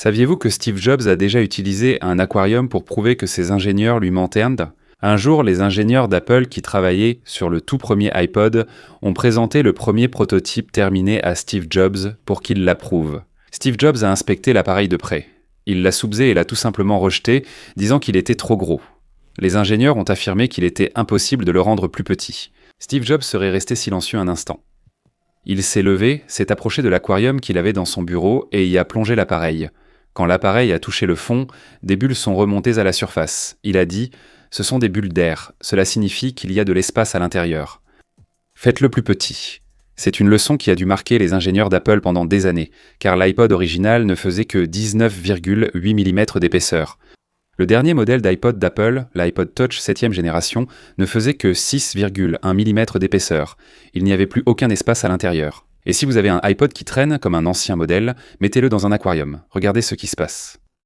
Saviez-vous que Steve Jobs a déjà utilisé un aquarium pour prouver que ses ingénieurs lui mentaient? Un jour, les ingénieurs d'Apple qui travaillaient sur le tout premier iPod ont présenté le premier prototype terminé à Steve Jobs pour qu'il l'approuve. Steve Jobs a inspecté l'appareil de près. Il l'a soupesé et l'a tout simplement rejeté, disant qu'il était trop gros. Les ingénieurs ont affirmé qu'il était impossible de le rendre plus petit. Steve Jobs serait resté silencieux un instant. Il s'est levé, s'est approché de l'aquarium qu'il avait dans son bureau et y a plongé l'appareil. Quand l'appareil a touché le fond, des bulles sont remontées à la surface. Il a dit « Ce sont des bulles d'air. Cela signifie qu'il y a de l'espace à l'intérieur. Faites-le plus petit. » C'est une leçon qui a dû marquer les ingénieurs d'Apple pendant des années, car l'iPod original ne faisait que 19,8 mm d'épaisseur. Le dernier modèle d'iPod d'Apple, l'iPod Touch 7e génération, ne faisait que 6,1 mm d'épaisseur. Il n'y avait plus aucun espace à l'intérieur. Et si vous avez un iPod qui traîne, comme un ancien modèle, mettez-le dans un aquarium. Regardez ce qui se passe.